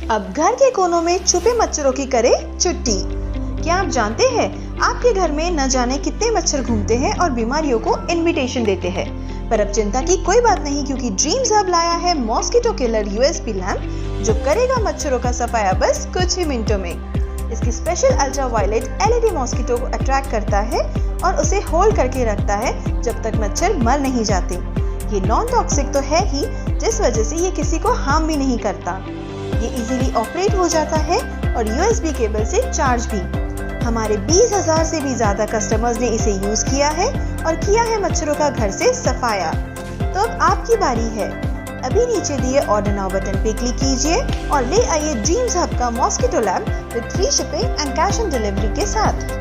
अब घर के कोनों में छुपे मच्छरों की करे छुट्टी। क्या आप जानते हैं आपके घर में न जाने कितने मच्छर घूमते हैं और बीमारियों को इनविटेशन देते हैं। पर अब चिंता की कोई बात नहीं, क्योंकि ड्रीम्स हब लाया है मॉस्किटो किलर यूएसबी लैम्प, जो करेगा मच्छरों का सफाया बस कुछ ही मिनटों में। इसकी स्पेशल अल्ट्रावायलेट एलईडी मॉस्किटो को अट्रैक्ट करता है और उसे होल्ड करके रखता है जब तक मच्छर मर नहीं जाते। ये नॉन टॉक्सिक तो है ही, जिस वजह से ये किसी को हार्म भी नहीं करता। ये इजीली ऑपरेट हो जाता है और यूएसबी केबल से चार्ज भी। हमारे 20,000 से भी ज्यादा कस्टमर्स ने इसे यूज किया है और किया है मच्छरों का घर से सफाया। तो अब आपकी बारी है। अभी नीचे दिए ऑर्डर नाउ बटन पे क्लिक कीजिए और ले आइए ड्रीम्स हब का mosquito lamp with free shipping and cash on delivery के साथ।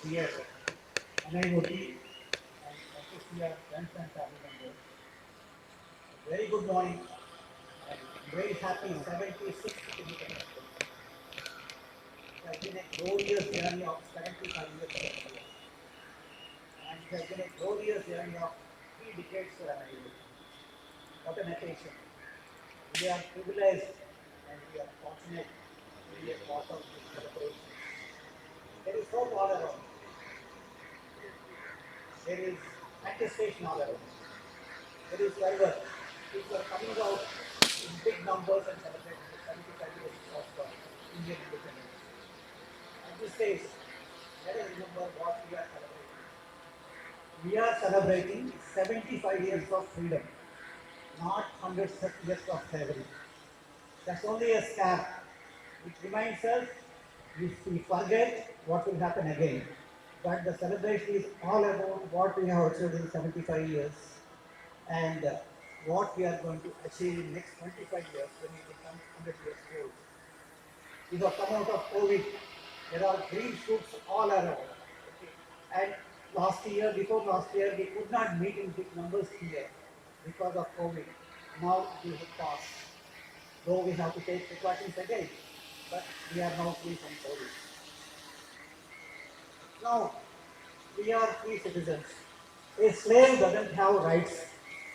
Yes, and I would be and associate friends and family members. Very good morning and very happy 76th Independence Day. It has been a glorious journey of 75 years of India. And it has been a glorious journey of 3 decades for America. What an occasion. We are privileged and we are fortunate to be a part of this celebration. There is hope all around. There is anticipation all around. There is fervor. People are coming out in big numbers and celebrating the 75 years of Indian independence. At this stage, let us remember what we are celebrating. We are celebrating 75 years of freedom, not hundreds of years of slavery. That's only a scare. It reminds us if we forget what will happen again. But the celebration is all about what we have achieved in 75 years and what we are going to achieve in next 25 years when we become 100 years old. We have come out of COVID. There are green shoots all around. Okay. And before last year, we could not meet in big numbers here because of COVID. Now we have passed. Though we have to take precautions again, but we are now free from COVID. Now, we are free citizens. A slave doesn't have rights.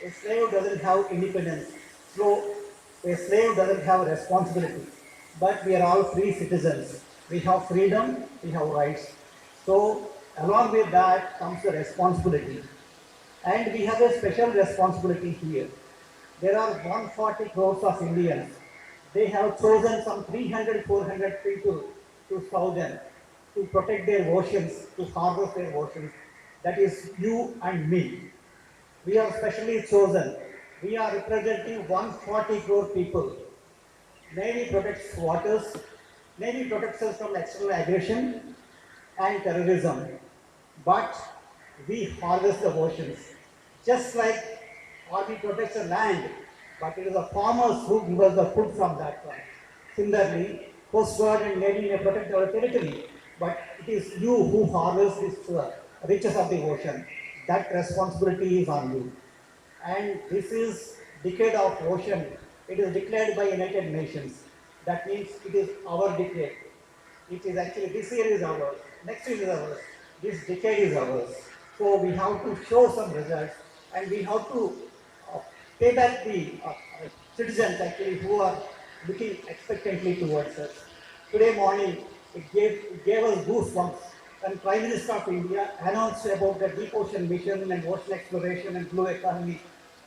A slave doesn't have independence. So, a slave doesn't have responsibility. But we are all free citizens. We have freedom, we have rights. So, along with that comes the responsibility. And we have a special responsibility here. There are 140 crores of Indians. They have chosen some 300, 400 people to Southern to protect their oceans, to harvest their oceans. That is you and me. We are specially chosen. We are representing 140 crore people. Navy protects waters. Navy protects us from external aggression and terrorism. But we harvest the oceans. Just like Army protects the land, but it is the farmers who give us the food from that land. Similarly, Coast Guard and Navy may protect our territory, but it is you who harvest these riches of the ocean. That responsibility is on you. And this is decade of ocean. It is declared by United Nations. That means it is our decade. It is actually this year is ours, next year is ours, this decade is ours. So we have to show some results and we have to uh, pay back the citizens actually who are looking expectantly towards us. Today morning, it gave us goosebumps when Prime Minister of India announced about the deep ocean mission and ocean exploration and blue economy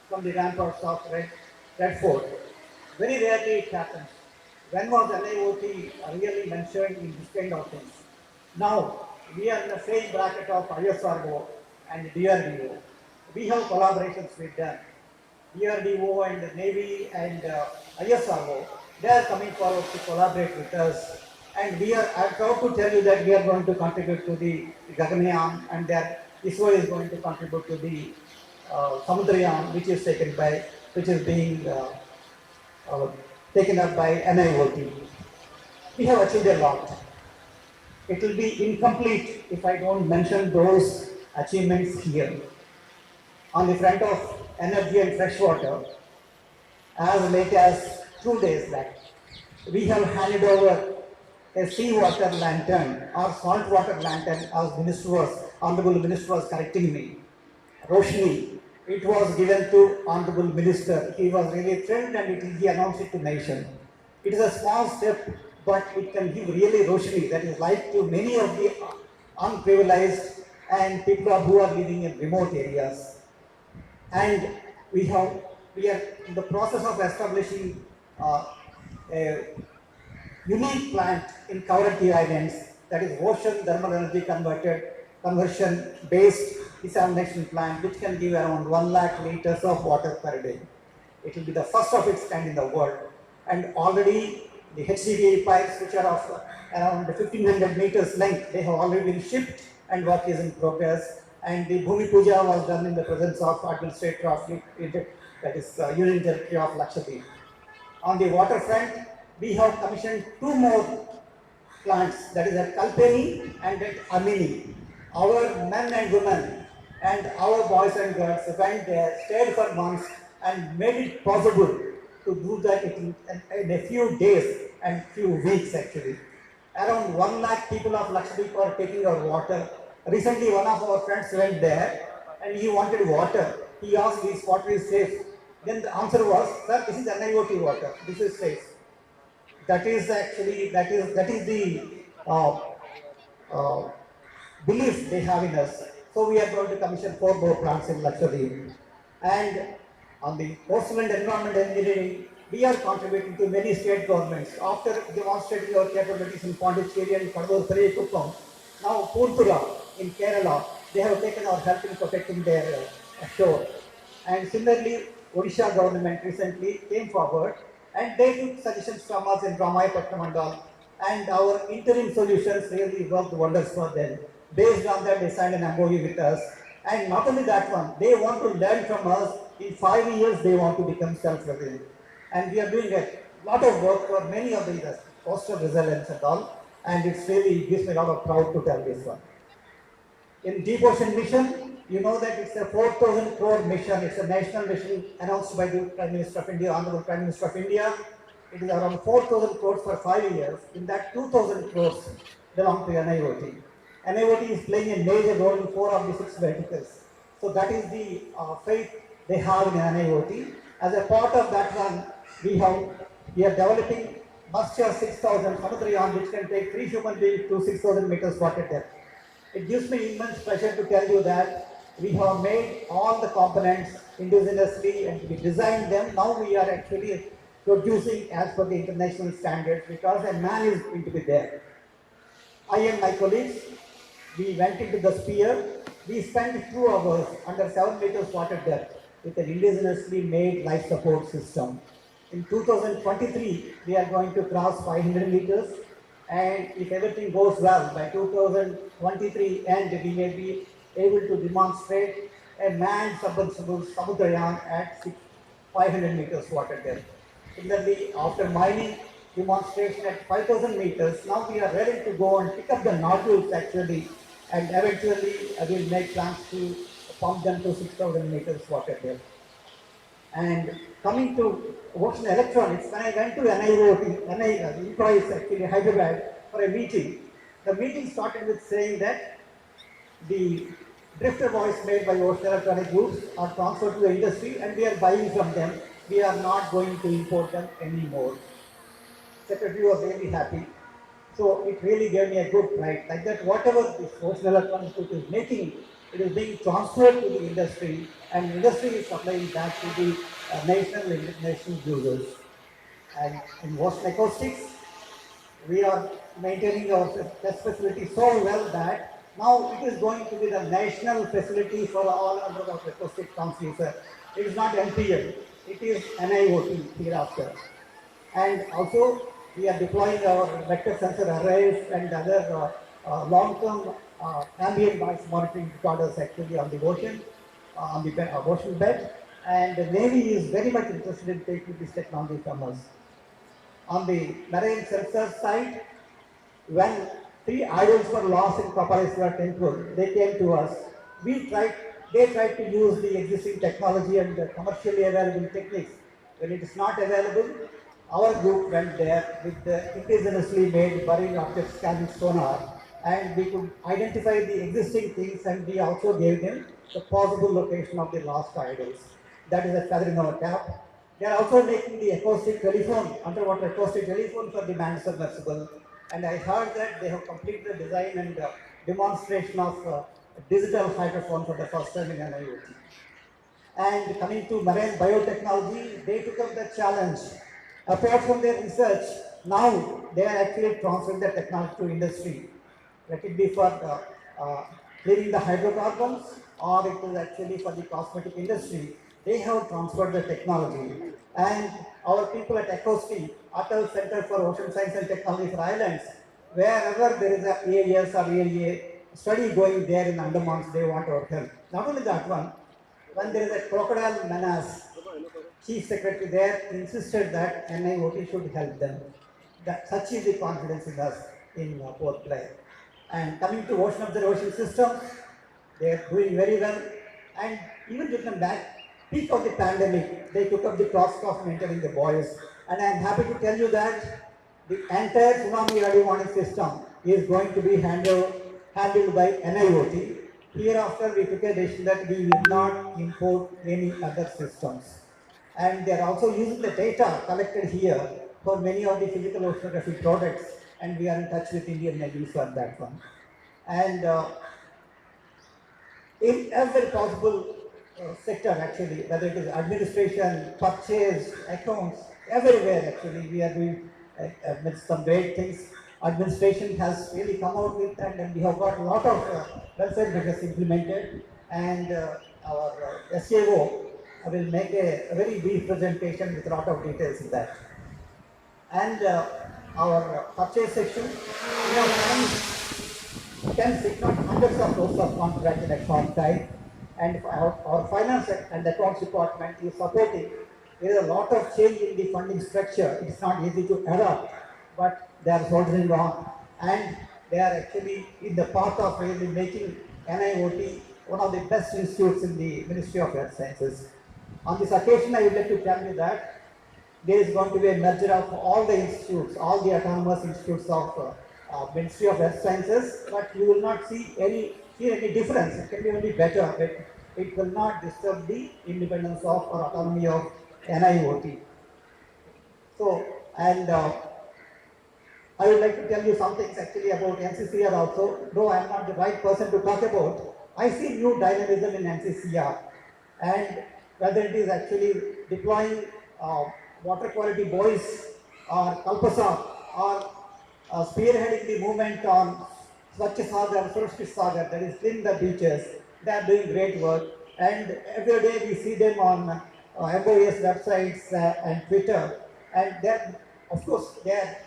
from the ramparts of Red Fort. Very rarely it happens. When was NIOT really mentioned in this kind of things? Now, we are in the same bracket of ISRO and DRDO. We have collaborations with them. DRDO and the Navy and ISRO, they are coming forward to collaborate with us. And I'm proud to tell you that we are going to contribute to the Gaganyaan and that ISRO is going to contribute to the Samudrayaan, which is being uh, taken up by NIOT. We have achieved a lot. It will be incomplete if I don't mention those achievements here. On the front of energy and fresh water, as late as 2 days back, we have handed over a seawater lantern or saltwater lantern, as Honorable Minister was correcting me. Roshni, it was given to Honorable Minister. He was really thrilled and he announced it to nation. It is a small step, but it can give really Roshni, that is light to many of the unprivileged and people who are living in remote areas. And we are in the process of establishing a unique plant in Kavarati Islands, that is ocean thermal energy conversion based desalination plant, which can give around 1 lakh liters of water per day. It will be the first of its kind in the world. And already the HDPE pipes, which are of around 1500 meters length, they have already been shipped and work is in progress. And the Bhumi Puja was done in the presence of Administrator of that is Union Territory of Lakshadweep. On the waterfront, we have commissioned 2 more plants, that is at Kalpeni and at Amini. Our men and women and our boys and girls went there, stayed for months and made it possible to do that in a few days and few weeks actually. Around 1 lakh people of Lakshadweep are taking our water. Recently, one of our friends went there and he wanted water. He asked, "This water is safe?" Then the answer was, "Sir, this is NIOT water. This is safe." That is actually that is the uh, belief they have in us. So we are going to commission 4 more plants in Lakshadweep. And on the coastal and environment engineering, we are contributing to many state governments. After demonstrating our capabilities in Pondicherry and Kadur Periyakkuppam, now Poontura in Kerala, they have taken our help in protecting their shore. And similarly, Odisha government recently came forward and they took suggestions from us in Ramayapatnam and all. And our interim solutions really worked wonders for them. Based on that, they signed an MOU with us. And not only that one, they want to learn from us. In 5 years, they want to become self-reliant. And we are doing a lot of work for many of the coastal resilience and all. And it's really gives me a lot of proud to tell this one. In Deep Ocean Mission, you know that it's a 4,000 crore mission. It's a national mission announced by the Prime Minister of India, Honorable Prime Minister of India. It is around 4,000 crores for 5 years. In that, 2,000 crores belong to NIOT. NIOT is playing a major role in 4 of the 6 verticals. So that is the faith they have in NIOT. As a part of that one, we are developing Matsya 6,000 Samudrayan, which can take 3 human beings to 6,000 meters water depth. It gives me immense pleasure to tell you that we have made all the components indigenously and we designed them. Now we are actually producing as per the international standards because a man is going to be there. I and my colleagues, we went into the sphere. We spent 2 hours under 7 meters water depth with an indigenously made life support system. In 2023, we are going to cross 500 meters, and if everything goes well, by 2023 end, we may be able to demonstrate a manned submersible Samudrayan at 500 meters water depth. Similarly, after mining demonstration at 5,000 meters, now we are ready to go and pick up the nodules actually, and eventually we'll make plans to pump them to 6,000 meters water depth. And coming to ocean electronics, when I went to NIOT, employees actually Hyderabad for a meeting, the meeting started with saying that the drifter buoys made by ocean electronic groups are transferred to the industry and we are buying from them. We are not going to import them anymore. Secretary was really happy. So it really gave me a good pride. Like that, whatever this ocean electronics group is making, it is being transferred to the industry, and industry is supplying back to the national and international users. And in ocean acoustics, we are maintaining our test facility so well that now it is going to be the national facility for all underwater acoustic transducer. It is not NPL, it is NIOT hereafter. And also, we are deploying our vector sensor arrays and other long-term ambient noise monitoring recorders actually on the ocean, on the ocean bed. And the Navy is very much interested in taking this technology from us. On the marine sensor side, when 3 idols were lost in Kapaleswara temple, they came to us. They tried to use the existing technology and the commercially available techniques. When it is not available, our group went there with the indigenously made buried object scanning sonar, and we could identify the existing things, and we also gave them the possible location of the lost idols. That is a feather in our cap. They are also making the acoustic telephone, underwater acoustic telephone for the manned submersible. And I heard that they have completed the design and demonstration of digital hydrophone for the first time in NIOT. And coming to marine biotechnology, they took up the challenge. Apart from their research, now they are actually transferring the technology to industry. Let it be for cleaning the hydrocarbons, or it is actually for the cosmetic industry. They have transferred the technology. And our people at ECOST, Atal Center for Ocean Science and Technology for Islands, wherever there is a AES or AEA study going there in Andamans, they want our help. Not only that one, when there is a crocodile menace, chief secretary there insisted that NIOT should help them. That such is the confidence in us. in Port Blair. And coming to ocean observation systems, they are doing very well. And even looking back, peak of the pandemic, they took up the task of maintaining the buoys. And I am happy to tell you that the entire tsunami early warning system is going to be handled by NIOT. Hereafter, we took a decision that we will not import any other systems. And they are also using the data collected here for many of the physical oceanography products, and we are in touch with Indian Navy for that one. And in every possible sector actually, whether it is administration, purchase, accounts, everywhere actually we are doing with some great things. Administration has really come out with that, and we have got a lot of welfare measures implemented, and our SAO will make a very brief presentation with a lot of details in that. And our purchase section, we have tens, if not hundreds of rows of contracts in a short time. And our finance and accounts department is supporting. There is a lot of change in the funding structure. It's not easy to adopt, but they are soldiering on. And they are actually in the path of really making NIOT one of the best institutes in the Ministry of Earth Sciences. On this occasion, I would like to tell you that there is going to be a merger of all the institutes, all the autonomous institutes of Ministry of Earth Sciences, but you will not see any difference. It can be only better, but it will not disturb the independence of or autonomy of NIOT. So, and I would like to tell you some things actually about NCCR also, though I am not the right person to talk about. I see new dynamism in NCCR, and whether it is actually deploying water quality buoys or Kalpasa or spearheading the movement on Swachh Sagar, Surashit Sagar, that is clean the beaches. They are doing great work, and every day we see them on MOS websites and Twitter, and then of course their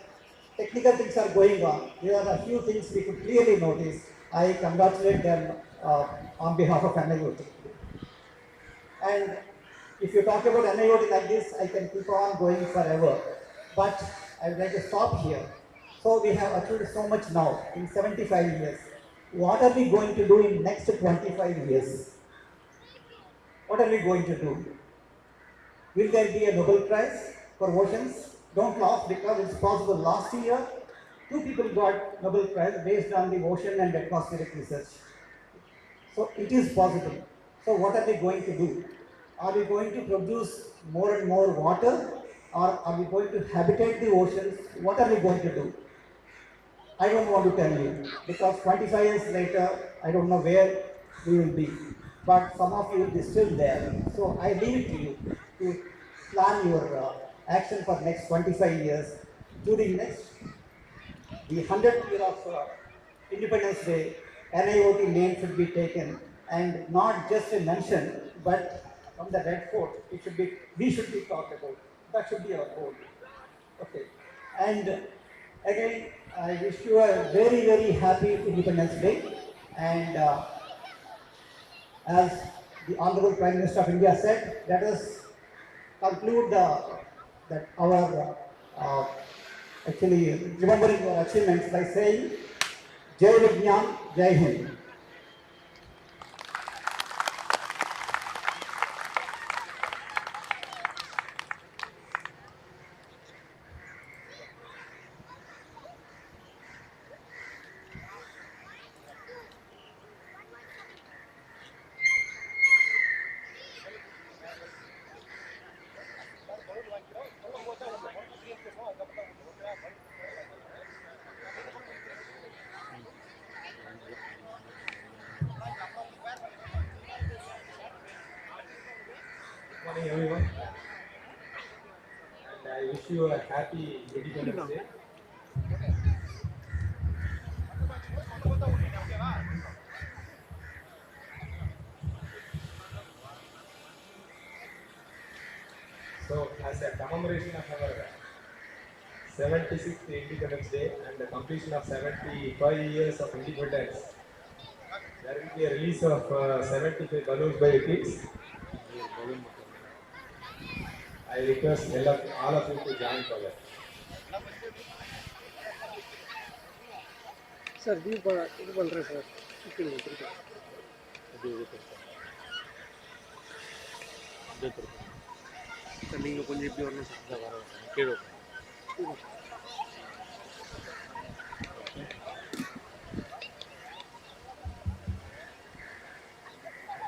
technical things are going on. There are a few things we could clearly notice. I congratulate them on behalf of NIOT. And if you talk about NIOT like this, I can keep on going forever. But I would like to stop here. So we have achieved so much now in 75 years. What are we going to do in next 25 years? What are we going to do? Will there be a Nobel Prize for oceans? Don't laugh because it's possible. Last year, two people got Nobel Prize based on the ocean and atmospheric research. So it is possible. So what are we going to do? Are we going to produce more and more water, or are we going to habitat the oceans? What are we going to do? I don't want to tell you, because 25 years later, I don't know where we will be. But some of you will be still there. So I leave it to you to plan your action for next 25 years. During next, the 100th year of Independence Day, NIOT name should be taken, and not just a mention, but from the Red Fort, we should be talked about. That should be our goal. Okay. And again, I wish you a very, very happy Independence Day. And as the Honorable Prime Minister of India said, let us conclude that our actually remembering our achievements by saying Jai Vigyan, Jai Hind. Morning, everyone, and I wish you a happy Independence Day. So, as a commemoration of our 76th Independence Day and the completion of 75 years of independence, there will be a release of 75 balloons by the kids. I request all of you to join for that. Sir இது பண்ணுறேன் sir கொடுத்துருக்கேன் sir நீங்கள் கொஞ்சம் இப்படி வரணும் sir வர கீழே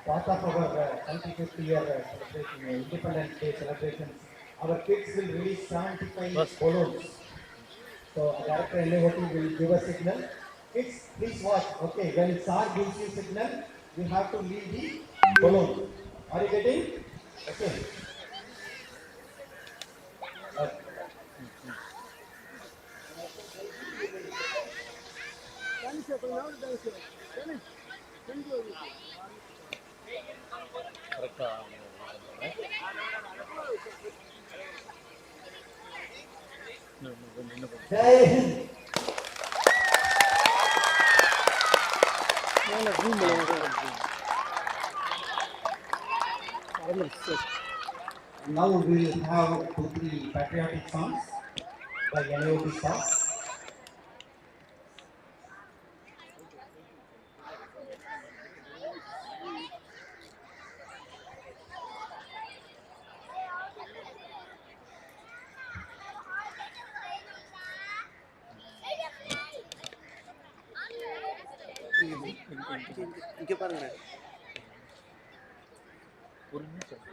part of our 150-year celebration, Independence Day celebrations, our kids will release 75 balloons. So, Director Elevati will give a signal. Kids, please watch. Okay, when SAR gives you signal, you have to leave the balloon. Are you getting? Okay. Jai Hind. Now we will have 2-3 patriotic songs by Elevati staff. இங்கே பாருங்கள் ஒரு நிமிஷம்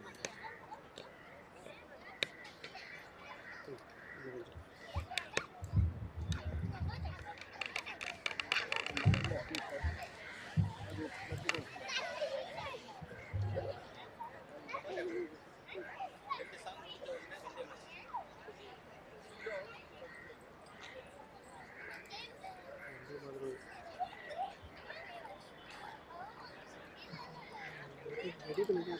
ready பண்ணிட்டு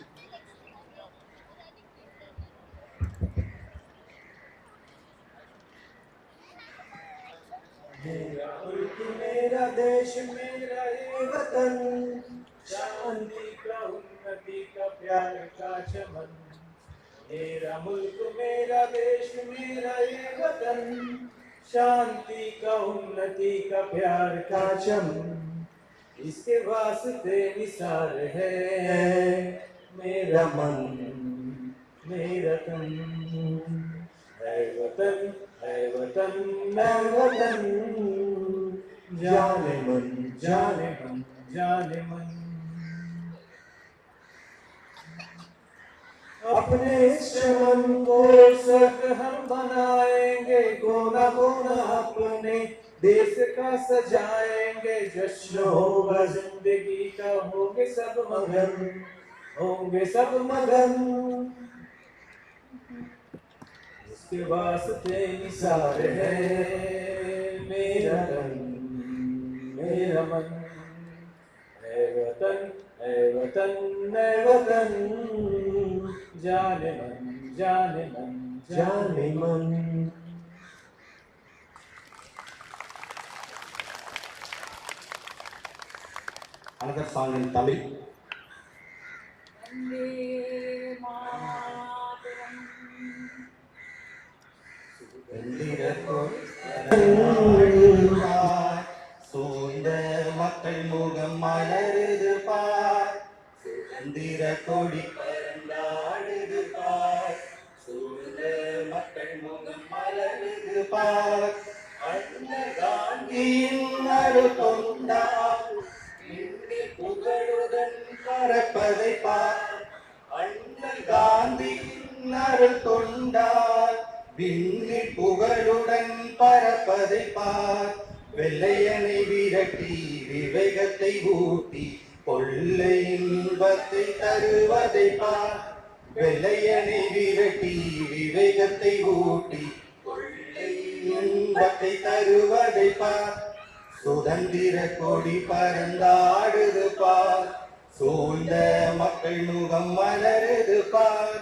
मेरा मुल्क मेरा देश मेरा ये वतन, शांति का उन्नति का प्यार का चमन। मेरा मुल्क मेरा देश मेरा ये वतन, शांति का उन्नति का प्यार का चमन। इसके वास्ते निसार है मेरा मन मेरा तन। है वतन मैं वतन, जाने मन जाने मन जाने मन। अपने चमन को स्वर्ग हम बनाएंगे, कोना कोना अपने देश का सजाएंगे। जश्न होगा जिंदगी का, होंगे सब मगन होंगे सब मगन। इसके वास्ते निसार है मेरा तन मेरा मन। है वतन है वतन है वतन, जाने मन जाने मन जाने मन। Another song in Tamil. சூழ்ந்த மக்கள் முகம் மலருது பார், சுதந்திர கொடி பறந்தாடுது பார். சூழ்ந்த மக்கள் முகம் மலருது பார், அண்ண காந்தியின் அருள் கொண்டார், புகழுடன் பரப்பதை பார். அண்ணல் காந்தியின் அருள் கொண்டார், விண்ணில் புகழுடன் பரப்பதை பார். வெள்ளையனை விரட்டி விவேகத்தை ஊட்டி கொள்ளை இன்பத்தை தருவதை பார். வெள்ளையனை விரட்டி விவேகத்தை ஊட்டி கொள்ளை இன்பத்தை தருவதை பார். சுதந்திர கொடி பறந்தாடுது பார், சூழ்ந்த மக்கள் முகம் மலருது பார்.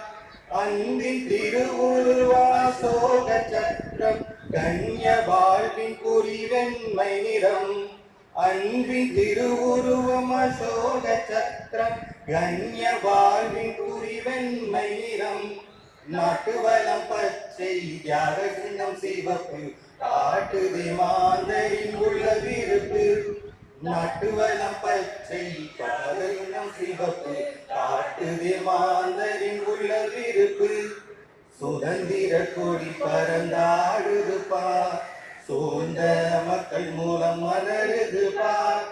அன்பின் திருவுருவா சோக சக்கரம், கண்ணிய வாழ்வின் குறிவெண்மை நிறம். அன்பின் திருவுருவம் அசோக சக்கரம், கண்ணிய வாழ்வின் குறிவெண்மை நிறம். நாட்டு வளம் பச்சை, தியாக சின்னம் சிவப்பு, காட்டுதி மாந்தரின் உள்ள விருப்பு நாட்டு வளம் பச்சை பாதலினம் சிவப்பு காட்டுதி மாந்தரின் உள்ள விருப்பு சுதந்திர கொடி பறந்தாடுது பார் சூழ்ந்த மக்கள் மூலம் மலருது பார்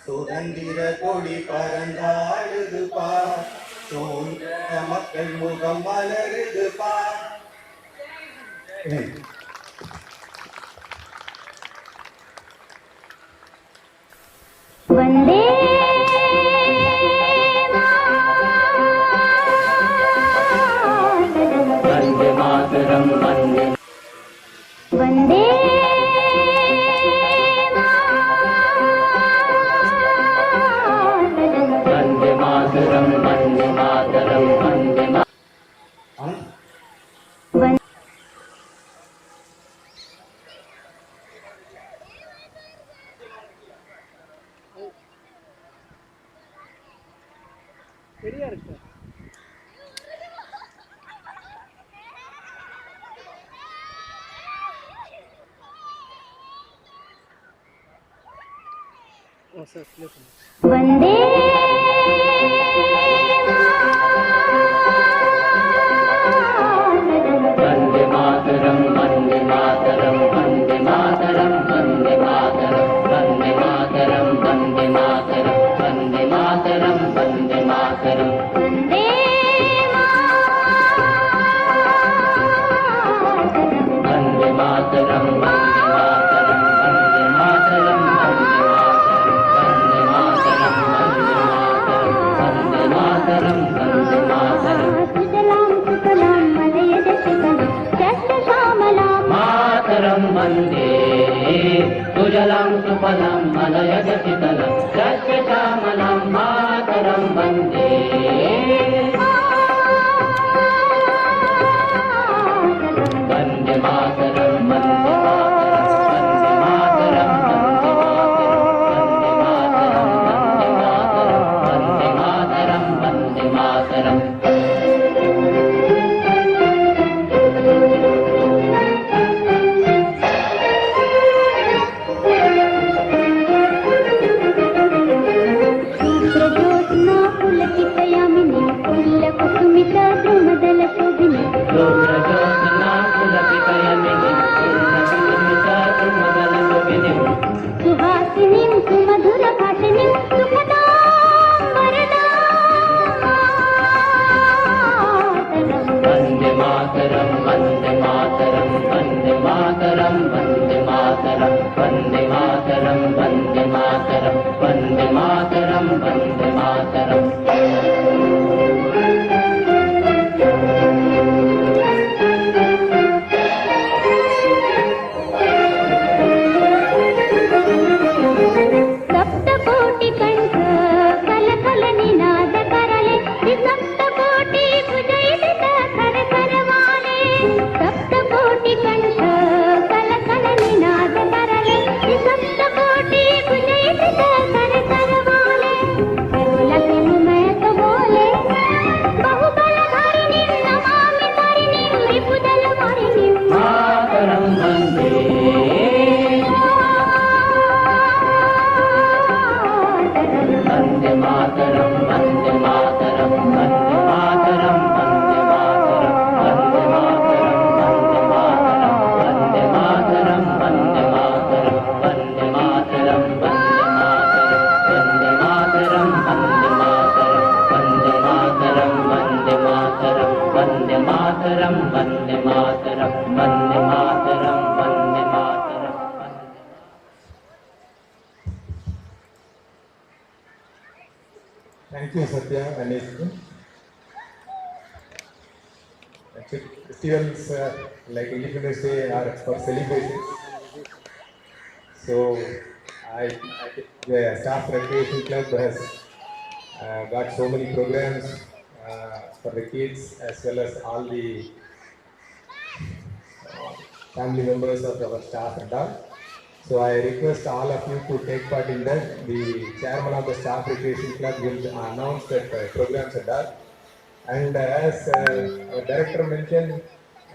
சுதந்திர கொடி பறந்தாடுது பார் சூழ்ந்த மக்கள் முகம் மலருது பார். वंदे मातरम वंदे वंदे वंदे मातरम वंदे मातरम वंदे சரியா இருக்கு. वंदे वंदे मातरम वंदे मातरम वंदे मातरम वंदे मातरम वंदे मातरम वंदे मातरम वंदे मातरम वंदे मातरम वंदे वंदे मातरम वंदे मातरम वंदे मातरम वंदे मातरम वंदे मातरम सुजलां सुफलां मलयजशीतलं शस्त्रश्यामलां मातरं वन्दे सुजलां सुफलां मलयजशीतलं शस्त्रश्यामलां मातरं वन्दे वन्दे मातरं वन्दे मातरं वन्दे मातरं वन्दे मातरं शुभ्रज्योत्स्ना पुलकितयामिनी पुल्लकुसुमिता द्रुमदलशोभिनी शुभ्रज्योत्स्ना पुलकितयामिनी पुल्लकुसुमिता द्रुमदलशोभिनी सुहासिनीं सुमधुरभाषिणीं सुखदां वरदां वन्दे मातरं वन्दे मातरं वन्दे मातरं वन्दे मातरं वन्दे मातरं वन्दे मातरं वन्दे मातरं वन्दे मातरं सप्तकोटिकण्ठ कलकल निनाद करले सप्तकोटि भुजैत कर करवाले सप्तकोटिकण्ठ कलकल निनाद करले सप्तकोटि भुजैत कर करवाले लखन मैं तो बोले बहुबलधारिणीं नमामि तारिणीं रिपुदलवारिणीं मातरं वन्दे वन्दे मातरं वन्दे मातरं वन्दे मातरं वन्दे मातरं वन्दे मातरं वन्दे मातरं वन्दे मातरं वन्दे मातरं वन्दे मातरं वन्दे मातरं वन्दे मातरं वन्दे मातरं वन्दे मातरं वन्दे मातरं वन्दे मातरं वन्दे मातरं Thank you, Satya and Ishma. Actually, festivals like Independence Day are for celebrations. So, the staff recreation club has got so many programs for the kids as well as all the family members of our staff and all. So I request all of you to take part in that. The chairman of the staff recreation club will announce that programs and all. And as our director mentioned,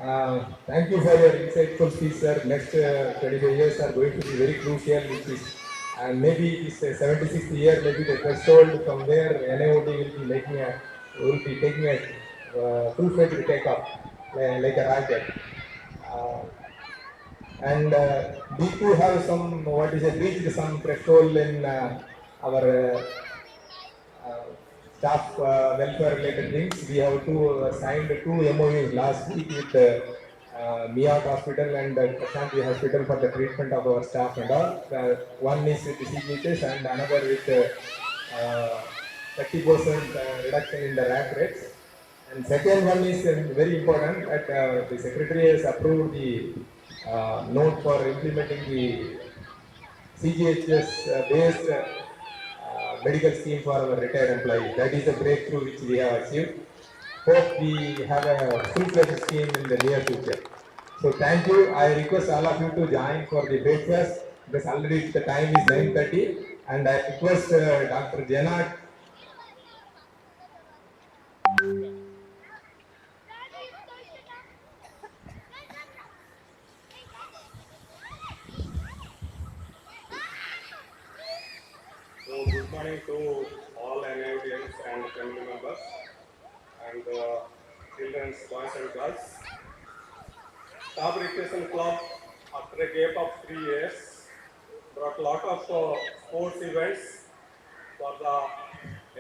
Thank you for your insightful speech, sir. Next 25 years are going to be very crucial, which is, and maybe this 76th year, maybe the threshold from where NIOT will be taking a full-fledged take-up, like a rocket. Uh, and we too have some, what is it, reached some threshold in our uh, staff welfare related things. We have signed two MOUs last week with Miyat Hospital and Prashanti Hospital for the treatment of our staff and all. One is with the CGHS and another with 30% reduction in the RAT rates. And second one is very important that the secretary has approved the note for implementing the CGHS based medical scheme for our retired employees. That is a breakthrough which we have achieved. Hope we have a full-fledged scheme in the near future. So thank you. I request all of you to join for the breakfast because already the time is 9:30, and I request Dr. Jana. So good morning to all NIOTians and family members and children, boys and girls. Staff Recreation Club, after a gap of 3 years, brought a lot of sports events for the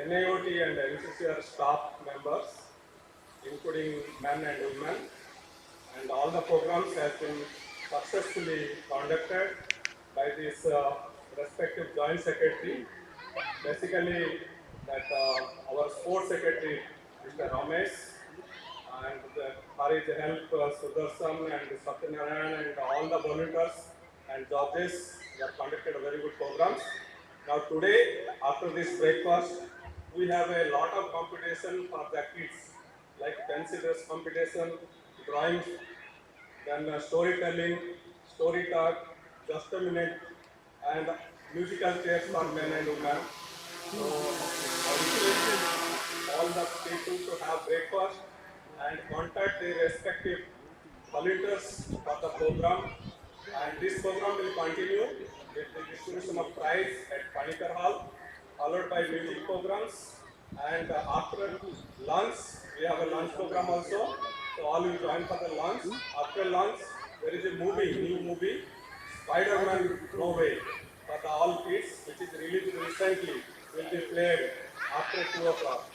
NIOT and NCCR staff members, including men and women, and all the programs have been successfully conducted by this respective joint secretary. Basically, that our sports secretary, Mr. Ramesh, and for his help, Sudarshan and Satyanarayan and all the volunteers and judges, they have conducted a very good programs. Now today, after this breakfast, we have a lot of competition for the kids, like fancy dress competition, drawing, then storytelling, story talk, just a minute, and musical chairs for men and women. So I request all the people to have breakfast and contact their respective volunteers for the program. And this program will continue with the distribution of prize at Panikar Hall, followed by music programs. And after lunch, we have a lunch program also. So all will join for the lunch. After lunch, there is a new movie, Spider-Man No Way, for the all kids, which is released recently, will be played after 2 o'clock.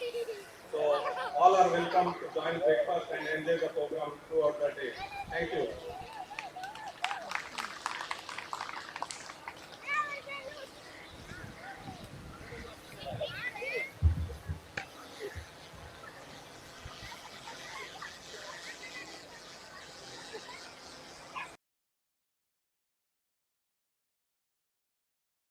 So all are welcome to join breakfast and enjoy the program throughout the day. Thank you.